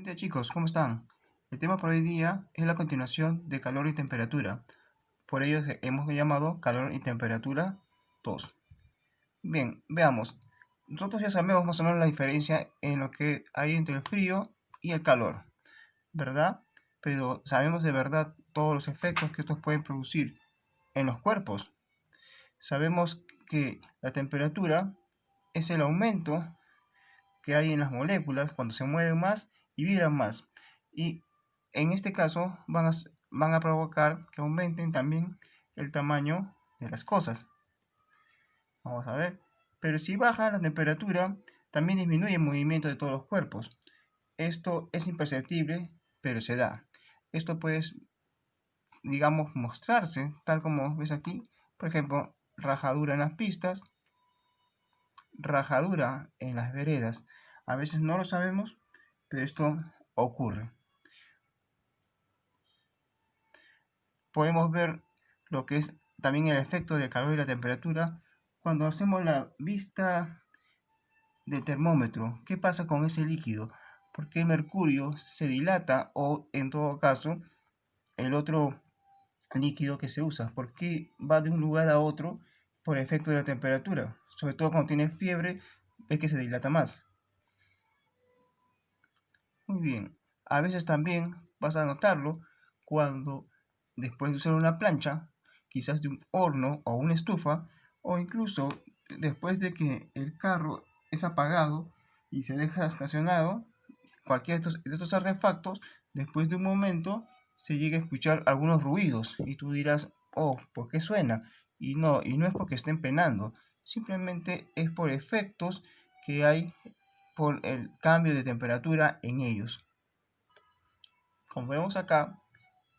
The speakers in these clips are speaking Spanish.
Hola chicos, ¿cómo están? El tema por hoy día es la continuación de calor y temperatura. Por ello hemos llamado calor y temperatura 2. Bien, veamos. Nosotros ya sabemos más o menos la diferencia en lo que hay entre el frío y el calor, ¿verdad? Pero sabemos de verdad todos los efectos que estos pueden producir en los cuerpos. Sabemos que la temperatura es el aumento que hay en las moléculas cuando se mueven más y vibran más. Y en este caso van a provocar que aumenten también el tamaño de las cosas. Vamos a ver. Pero si baja la temperatura, también disminuye el movimiento de todos los cuerpos. Esto es imperceptible, pero se da. Esto puede, digamos, mostrarse, tal como ves aquí. Por ejemplo, rajadura en las pistas, rajadura en las veredas. A veces no lo sabemos, pero esto ocurre. Podemos ver lo que es también el efecto del calor y la temperatura cuando hacemos la vista del termómetro. ¿Qué pasa con ese líquido? ¿Por qué el mercurio se dilata o en todo caso el otro líquido que se usa? ¿Por qué va de un lugar a otro por efecto de la temperatura? Sobre todo cuando tiene fiebre, ves que se dilata más. Muy bien. A veces también vas a notarlo cuando después de usar una plancha, quizás de un horno o una estufa, o incluso después de que el carro es apagado y se deja estacionado, cualquiera de estos artefactos, después de un momento se llega a escuchar algunos ruidos y tú dirás, oh, ¿por qué suena? Y no es porque estén penando, simplemente es por efectos que hay por el cambio de temperatura en ellos. Como vemos acá,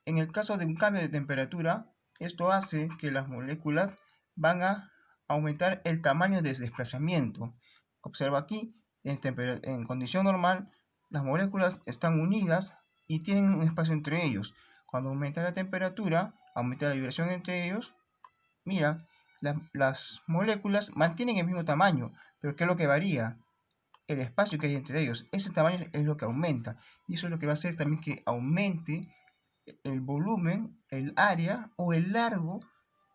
en el caso de un cambio de temperatura, esto hace que las moléculas van a aumentar el tamaño de desplazamiento. Observa aquí, en condición normal, las moléculas están unidas y tienen un espacio entre ellos. Cuando aumenta la temperatura, aumenta la vibración entre ellos. Mira, las moléculas mantienen el mismo tamaño, pero ¿qué es lo que varía? El espacio que hay entre ellos. Ese tamaño es lo que aumenta. Y eso es lo que va a hacer también que aumente el volumen, el área o el largo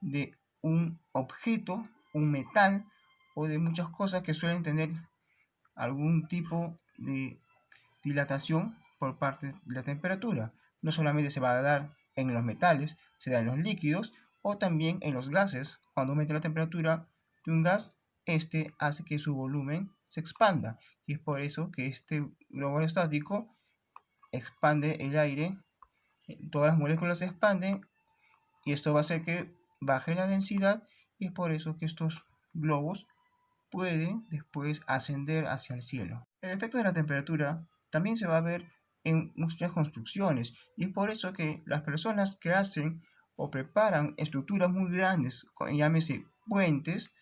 de un objeto, un metal o de muchas cosas que suelen tener algún tipo de dilatación por parte de la temperatura. No solamente se va a dar en los metales, se da en los líquidos o también en los gases. Cuando aumenta la temperatura de un gas, este hace que su volumen se expanda. Y es por eso que este globo aerostático expande el aire, todas las moléculas se expanden y esto va a hacer que baje la densidad y es por eso que estos globos pueden después ascender hacia el cielo. El efecto de la temperatura también se va a ver en muchas construcciones y es por eso que las personas que hacen o preparan estructuras muy grandes, llámese puentes,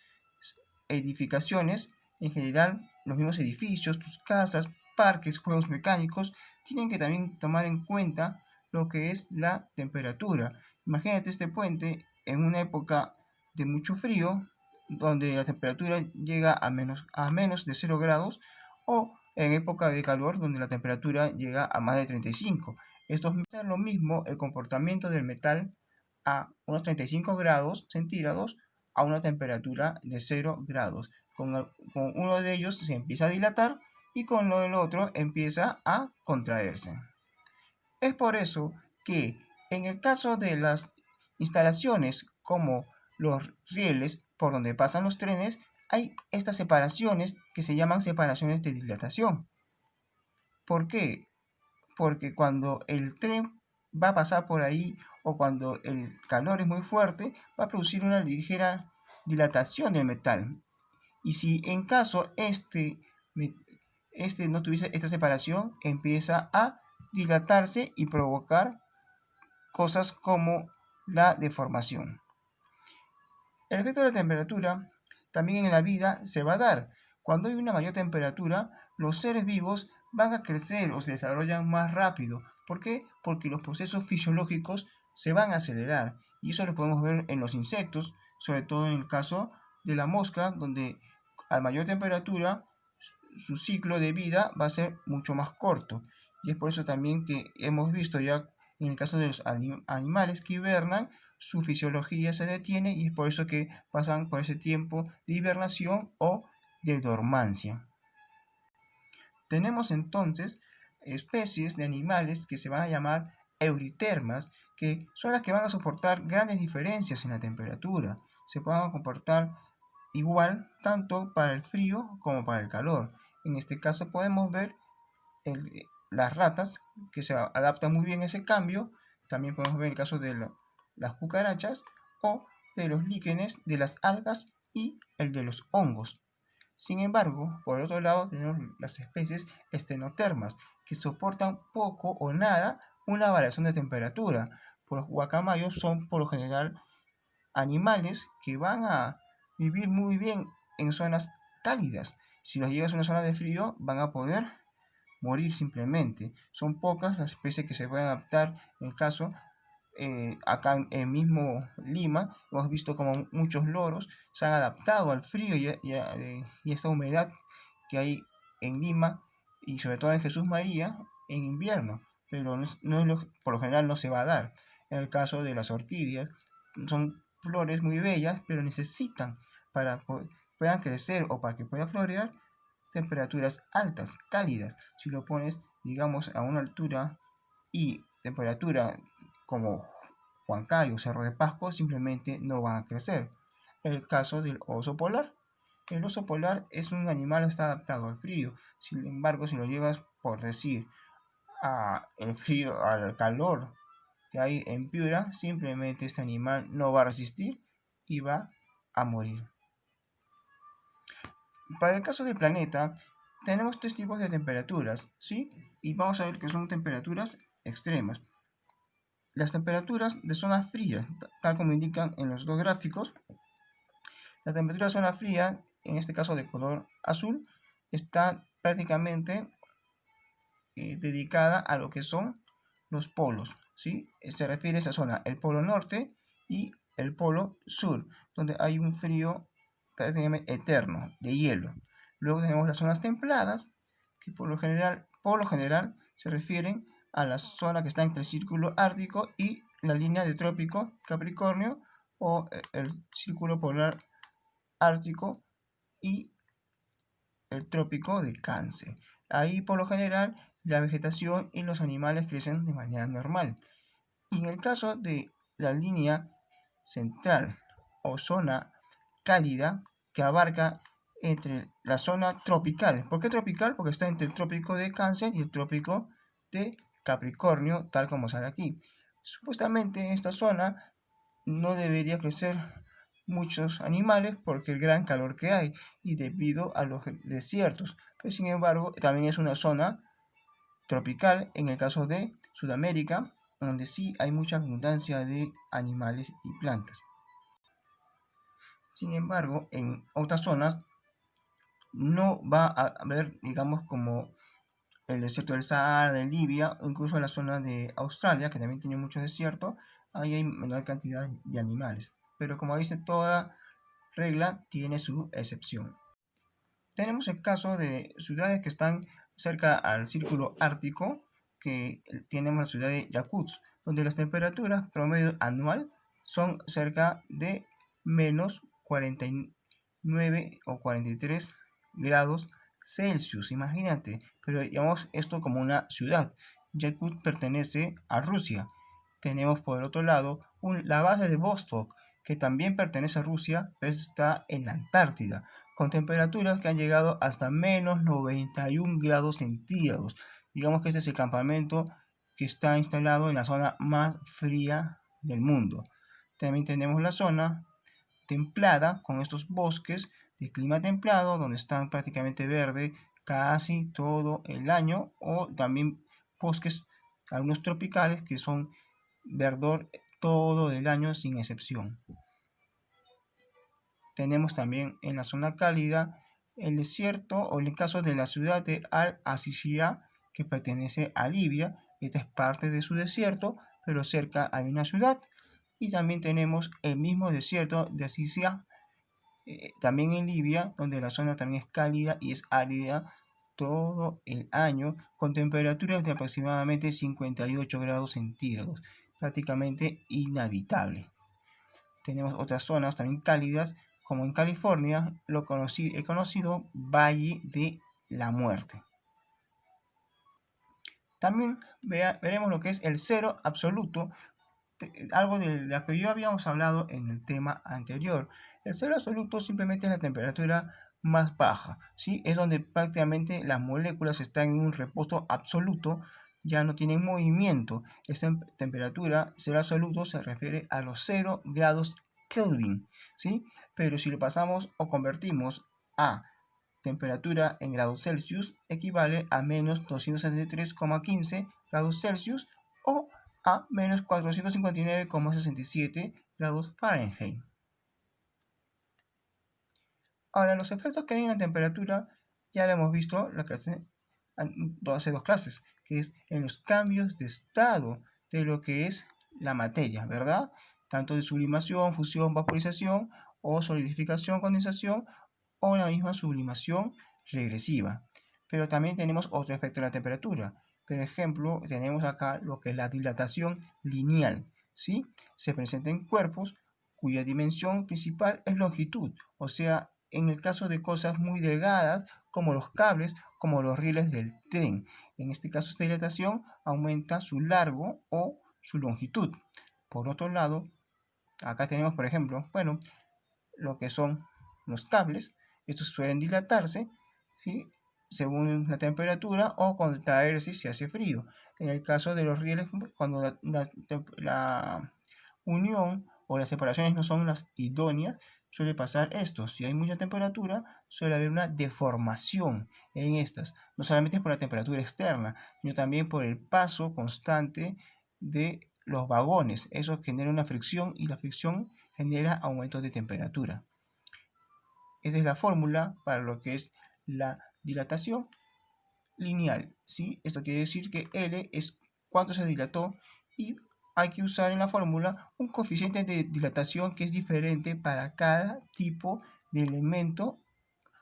edificaciones, en general los mismos edificios, tus casas, parques, juegos mecánicos, tienen que también tomar en cuenta lo que es la temperatura. Imagínate este puente en una época de mucho frío, donde la temperatura llega a menos de 0 grados, o en época de calor, donde la temperatura llega a más de 35. Esto es lo mismo el comportamiento del metal a unos 35 grados centígrados a una temperatura de 0 grados. Con uno de ellos se empieza a dilatar y con el otro empieza a contraerse. Es por eso que en el caso de las instalaciones como los rieles por donde pasan los trenes, hay estas separaciones que se llaman separaciones de dilatación. ¿Por qué? Porque cuando el tren va a pasar por ahí o cuando el calor es muy fuerte, va a producir una ligera dilatación del metal. Y si en caso este no tuviese esta separación, empieza a dilatarse y provocar cosas como la deformación. El efecto de la temperatura también en la vida se va a dar. Cuando hay una mayor temperatura, los seres vivos van a crecer o se desarrollan más rápido. ¿Por qué? Porque los procesos fisiológicos se van a acelerar. Y eso lo podemos ver en los insectos, sobre todo en el caso de la mosca, donde a mayor temperatura su ciclo de vida va a ser mucho más corto. y es por eso también que hemos visto ya en el caso de los animales que hibernan, su fisiología se detiene y es por eso que pasan por ese tiempo de hibernación o de dormancia. Tenemos entonces especies de animales que se van a llamar euritermas, que son las que van a soportar grandes diferencias en la temperatura. Se van a comportar igual tanto para el frío como para el calor. En este caso podemos ver las ratas que se adaptan muy bien a ese cambio. También podemos ver el caso de las cucarachas o de los líquenes de las algas y el de los hongos. Sin embargo, por otro lado tenemos las especies estenotermas, que soportan poco o nada una variación de temperatura. Los guacamayos son por lo general animales que van a vivir muy bien en zonas cálidas. Si los llevas a una zona de frío, van a poder morir simplemente. Son pocas las especies que se pueden adaptar. En el caso, acá en mismo Lima, hemos visto como muchos loros se han adaptado al frío y esta humedad que hay en Lima y sobre todo en Jesús María en invierno, pero por lo general no se va a dar. En el caso de las orquídeas, son flores muy bellas, pero necesitan para que puedan crecer o para que puedan florear temperaturas altas, cálidas. Si lo pones, digamos, a una altura y temperatura como Huancayo, Cerro de Pasco, simplemente no van a crecer. El caso del oso polar. El oso polar es un animal que está adaptado al frío. Sin embargo, si lo llevas, por decir, el frío, al calor que hay en Piura, simplemente este animal no va a resistir y va a morir. Para el caso del planeta, tenemos tres tipos de temperaturas, ¿sí? Y vamos a ver que son temperaturas extremas. Las temperaturas de zonas frías, tal como indican en los dos gráficos, la temperatura de zona fría, en este caso de color azul, está prácticamente dedicada a lo que son los polos, ¿sí? Se refiere a esa zona, el polo norte y el polo sur, donde hay un frío prácticamente eterno, de hielo. Luego tenemos las zonas templadas, que por lo general se refieren a la zona que está entre el círculo ártico y la línea de trópico Capricornio o el círculo polar ártico y el trópico de Cáncer. Ahí por lo general la vegetación y los animales crecen de manera normal. Y en el caso de la línea central o zona cálida que abarca entre la zona tropical. ¿Por qué tropical? Porque está entre el trópico de Cáncer y el trópico de Capricornio, tal como sale aquí. Supuestamente en esta zona no debería crecer muchos animales porque el gran calor que hay y debido a los desiertos. Pero sin embargo, también es una zona tropical en el caso de Sudamérica, donde sí hay mucha abundancia de animales y plantas. Sin embargo, en otras zonas no va a haber, digamos, como el desierto del Sahara, de Libia, o incluso la zona de Australia, que también tiene mucho desierto, ahí hay menor cantidad de animales. Pero como dice, toda regla tiene su excepción. Tenemos el caso de ciudades que están cerca al círculo ártico, que tenemos la ciudad de Yakutsk, donde las temperaturas promedio anual son cerca de menos 49 o 43 grados Celsius, imagínate, pero llamamos esto como una ciudad. Yakutsk pertenece a Rusia. Tenemos por el otro lado la base de Vostok, que también pertenece a Rusia, pero está en la Antártida, con temperaturas que han llegado hasta menos 91 grados centígrados. Digamos que este es el campamento que está instalado en la zona más fría del mundo. También tenemos la zona templada con estos bosques de clima templado donde están prácticamente verde casi todo el año, o también bosques algunos tropicales que son verdor todo el año sin excepción. Tenemos también en la zona cálida el desierto, o en el caso de la ciudad de Al-Azizia, que pertenece a Libia. Esta es parte de su desierto, pero cerca hay una ciudad. Y también tenemos el mismo desierto de Azizia, también en Libia, donde la zona también es cálida y es árida todo el año con temperaturas de aproximadamente 58 grados centígrados, prácticamente inhabitable. Tenemos otras zonas también cálidas, como en California, el conocido Valle de la Muerte. También veremos lo que es el cero absoluto, algo de lo que yo habíamos hablado en el tema anterior. El cero absoluto simplemente es la temperatura más baja, ¿sí? Es donde prácticamente las moléculas están en un reposo absoluto, ya no tienen movimiento. Esta temperatura cero absoluto se refiere a los 0 grados Kelvin, ¿sí? Pero si lo pasamos o convertimos a temperatura en grados Celsius, equivale a menos 273,15 grados Celsius o a menos 459,67 grados Fahrenheit. Ahora, los efectos que hay en la temperatura ya lo hemos visto hace dos clases, que es en los cambios de estado de lo que es la materia, ¿verdad? Tanto de sublimación, fusión, vaporización o solidificación, condensación o la misma sublimación regresiva. Pero también tenemos otro efecto en la temperatura. Por ejemplo, tenemos acá lo que es la dilatación lineal, ¿sí? Se presenta en cuerpos cuya dimensión principal es longitud, o sea, en el caso de cosas muy delgadas, como los cables, como los rieles del tren. En este caso, esta dilatación aumenta su largo o su longitud. Por otro lado, acá tenemos, por ejemplo, bueno, lo que son los cables. Estos suelen dilatarse, ¿sí? Según la temperatura o contraerse si hace frío. En el caso de los rieles, cuando la unión o las separaciones no son las idóneas, suele pasar esto. Si hay mucha temperatura, suele haber una deformación en estas. No solamente por la temperatura externa, sino también por el paso constante de los vagones. Eso genera una fricción y la fricción genera aumento de temperatura. Esa es la fórmula para lo que es la dilatación lineal, ¿sí? Esto quiere decir que L es cuánto se dilató y hay que usar en la fórmula un coeficiente de dilatación que es diferente para cada tipo de elemento,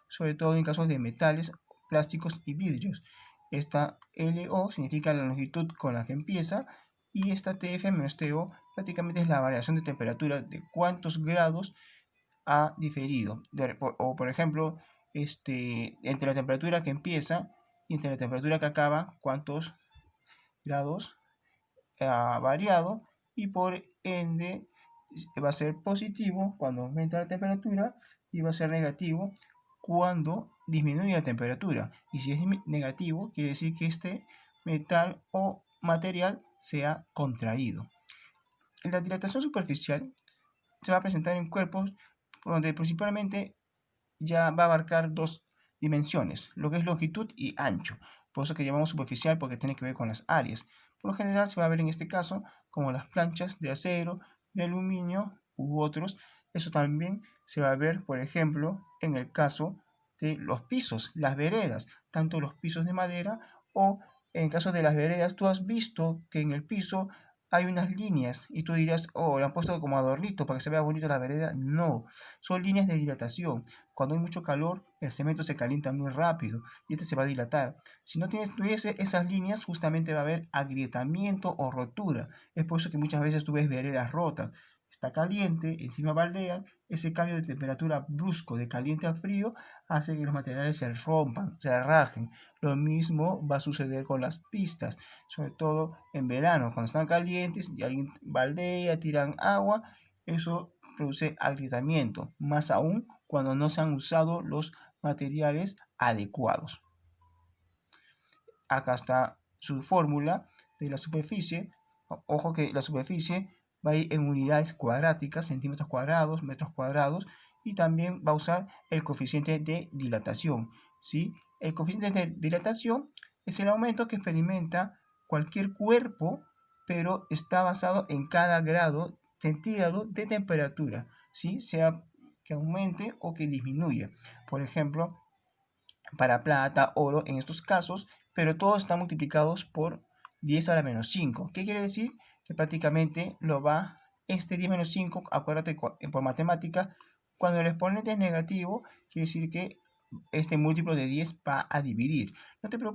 sobre todo en casos de metales, plásticos y vidrios. Esta LO significa la longitud con la que empieza y esta TF menos TO prácticamente es la variación de temperatura de cuántos grados ha diferido. O por ejemplo, entre la temperatura que empieza y entre la temperatura que acaba, cuántos grados ha variado y por ende va a ser positivo cuando aumenta la temperatura y va a ser negativo cuando disminuye la temperatura. Y si es negativo, quiere decir que este metal o material se ha contraído. La dilatación superficial se va a presentar en cuerpos donde principalmente ya va a abarcar dos dimensiones, lo que es longitud y ancho. Por eso que llamamos superficial porque tiene que ver con las áreas. Por lo general se va a ver en este caso como las planchas de acero, de aluminio u otros. Eso también se va a ver, por ejemplo, en el caso de los pisos, las veredas, tanto los pisos de madera o en el caso de las veredas, tú has visto que en el piso hay unas líneas y tú dirás, oh, lo han puesto como adornito para que se vea bonito la vereda. No, son líneas de dilatación. Cuando hay mucho calor, el cemento se calienta muy rápido y este se va a dilatar. Si no tuviese esas líneas, justamente va a haber agrietamiento o rotura. Es por eso que muchas veces tú ves veredas rotas. Está caliente, encima baldea, ese cambio de temperatura brusco de caliente a frío hace que los materiales se rompan, se rajen. Lo mismo va a suceder con las pistas, sobre todo en verano, cuando están calientes y alguien baldea, tiran agua, eso produce agrietamiento, más aún cuando no se han usado los materiales adecuados. Acá está su fórmula de la superficie. Ojo que la superficie va a ir en unidades cuadráticas, centímetros cuadrados, metros cuadrados, y también va a usar el coeficiente de dilatación, ¿sí? El coeficiente de dilatación es el aumento que experimenta cualquier cuerpo, pero está basado en cada grado centígrado de temperatura, ¿sí? Sea que aumente o que disminuya. Por ejemplo, para plata, oro, en estos casos, pero todos están multiplicados por 10 a la menos 5. ¿Qué quiere decir? Que prácticamente lo va, este 10 menos 5, acuérdate por matemática, cuando el exponente es negativo, quiere decir que este múltiplo de 10 va a dividir. No te preocupes.